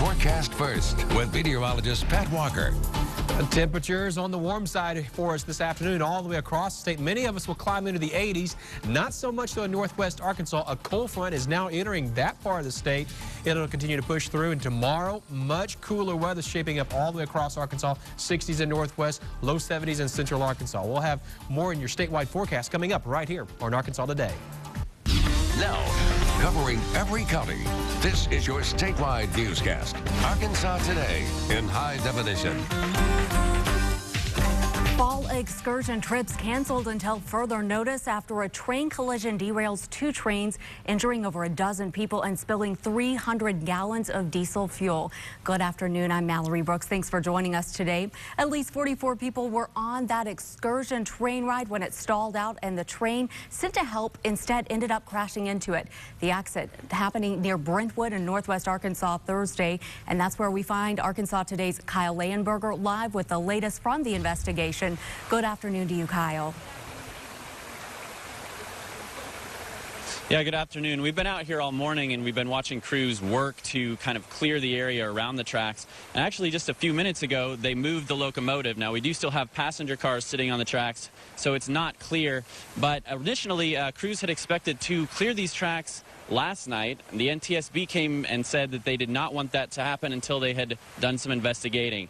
Forecast first with meteorologist Pat Walker. Temperatures on the warm side for us this afternoon all the way across the state. Many of us will climb into the 80s. Not so much though in northwest Arkansas. A cold front is now entering that part of the state. It'll continue to push through, and tomorrow much cooler weather shaping up all the way across Arkansas. 60s in northwest, low 70s in central Arkansas. We'll have more in your statewide forecast coming up right here on Arkansas Today. Now, covering every county, this is your statewide newscast. Arkansas Today in high definition. Fall excursion trips canceled until further notice after a train collision derails 2 trains, injuring over a dozen people and spilling 300 gallons of diesel fuel. Good afternoon. I'm Mallory Brooks. Thanks for joining us today. At least 44 people were on that excursion train ride when it stalled out, and the train sent to help instead ended up crashing into it. The accident happening near Brentwood in northwest Arkansas Thursday, and that's where we find Arkansas Today's Kyle Leyenberger live with the latest from the investigation. Good afternoon to you, Kyle. Yeah, good afternoon. We've been out here all morning and we've been watching crews work to kind of clear the area around the tracks. And actually just a few minutes ago, they moved the locomotive. Now, we do still have passenger cars sitting on the tracks, so it's not clear. But additionally, crews had expected to clear these tracks last night. The NTSB came and said that they did not want that to happen until they had done some investigating.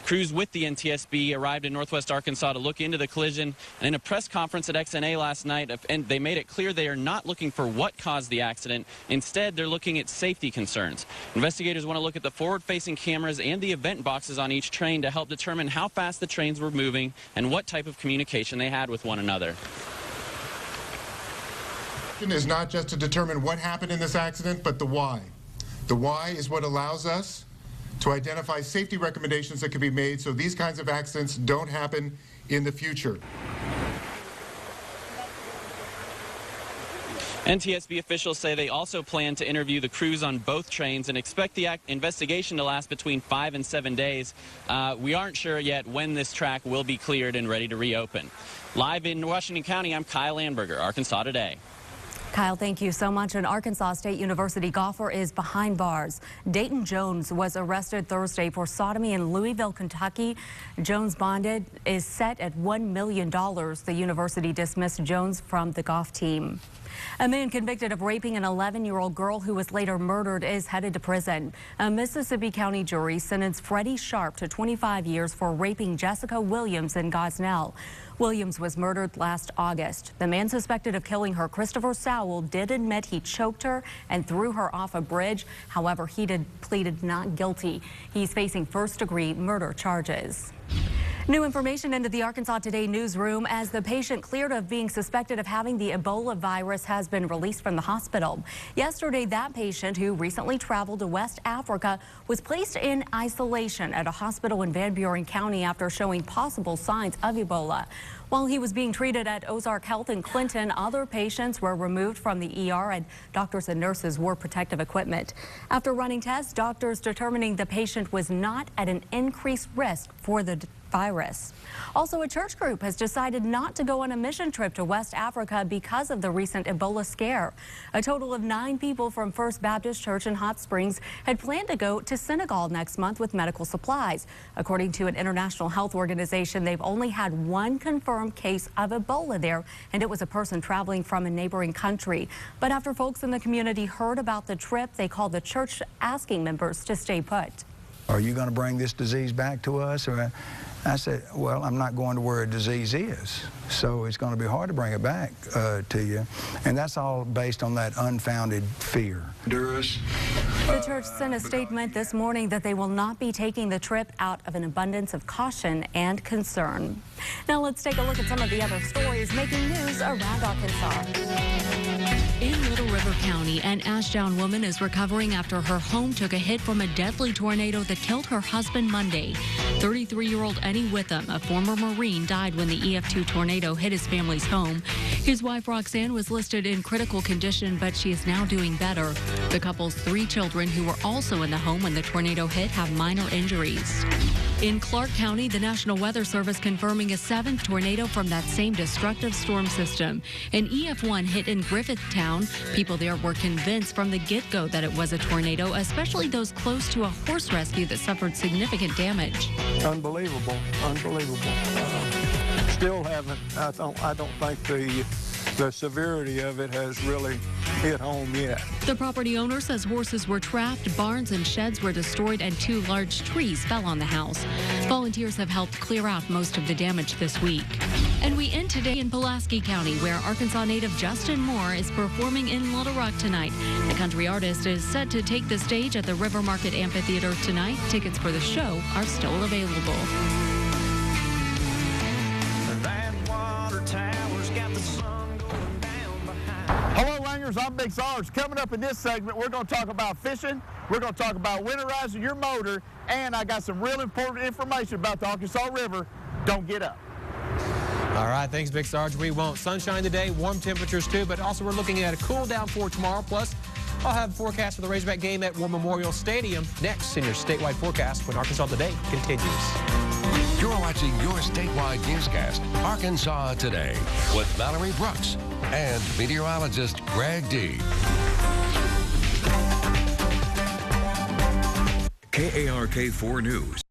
Crews with the NTSB arrived in northwest Arkansas to look into the collision, and in a press conference at XNA last night, and they made it clear they are not looking for what caused the accident. Instead, they're looking at safety concerns. Investigators want to look at the forward-facing cameras and the event boxes on each train to help determine how fast the trains were moving and what type of communication they had with one another. Is not just to determine what happened in this accident, but the why. The why is what allows us to identify safety recommendations that can be made so these kinds of accidents don't happen in the future. NTSB officials say they also plan to interview the crews on both trains and expect the investigation to last between 5 and 7 days. We aren't sure yet when this track will be cleared and ready to reopen. Live in Washington County, I'm Kyle Leyenberger, Arkansas Today. Kyle, thank you so much. An Arkansas State University golfer is behind bars. Dayton Jones was arrested Thursday for sodomy in Louisville, Kentucky. Jones' bonded is set at $1 million. The university dismissed Jones from the golf team. A man convicted of raping an 11-year-old girl who was later murdered is headed to prison. A Mississippi County jury sentenced Freddie Sharp to 25 years for raping Jessica Williams in Gosnell. Williams was murdered last August. The man suspected of killing her, Christopher Sowell, did admit he choked her and threw her off a bridge. However, he pleaded not guilty. He's facing first-degree murder charges. New information into the Arkansas Today newsroom as the patient cleared of being suspected of having the Ebola virus has been released from the hospital. Yesterday, that patient, who recently traveled to West Africa, was placed in isolation at a hospital in Van Buren County after showing possible signs of Ebola. While he was being treated at Ozark Health in Clinton, other patients were removed from the ER and doctors and nurses wore protective equipment. After running tests, doctors determining the patient was not at an increased risk for the virus. Also, a church group has decided not to go on a mission trip to West Africa because of the recent Ebola scare. A total of 9 people from First Baptist Church in Hot Springs had planned to go to Senegal next month with medical supplies. According to an international health organization, they've only had 1 confirmed case of Ebola there, and it was a person traveling from a neighboring country. But after folks in the community heard about the trip, they called the church asking members to stay put. Are you going to bring this disease back to us? Or I said, well, I'm not going to where a disease is, so it's going to be hard to bring it back to you. And that's all based on that unfounded fear. The church sent a statement this morning that they will not be taking the trip out of an abundance of caution and concern. Now let's take a look at some of the other stories making news around Arkansas. In Little River County, an Ashdown woman is recovering after her home took a hit from a deadly tornado that killed her husband Monday. 33-year-old Eddie Witham, a former Marine, died when the EF2 tornado hit his family's home. His wife, Roxanne, was listed in critical condition, but she is now doing better. The couple's 3 children, who were also in the home when the tornado hit, have minor injuries. In Clark County, the National Weather Service confirming a 7th tornado from that same destructive storm system. An EF1 hit in Griffithtown. People there were convinced from the get-go that it was a tornado, especially those close to a horse rescue that suffered significant damage. Unbelievable, unbelievable. Still haven't, I don't think the severity of it has really hit home yet. The property owner says horses were trapped, barns and sheds were destroyed, and 2 large trees fell on the house. Volunteers have helped clear out most of the damage this week. And we end today in Pulaski County, where Arkansas native Justin Moore is performing in Little Rock tonight. The country artist is set to take the stage at the River Market Amphitheater tonight. Tickets for the show are still available. Hello, Langers. I'm Big Sarge. Coming up in this segment, we're going to talk about fishing. We're going to talk about winterizing your motor, and I got some real important information about the Arkansas River. Don't get up. All right, thanks, Big Sarge. We won't. Sunshine today, warm temperatures too, but also we're looking at a cool down for tomorrow. Plus, I'll have a forecast for the Razorback game at War Memorial Stadium next in your statewide forecast when Arkansas Today continues. You're watching your statewide newscast, Arkansas Today, with Valerie Brooks and meteorologist Greg D. KARK 4 News.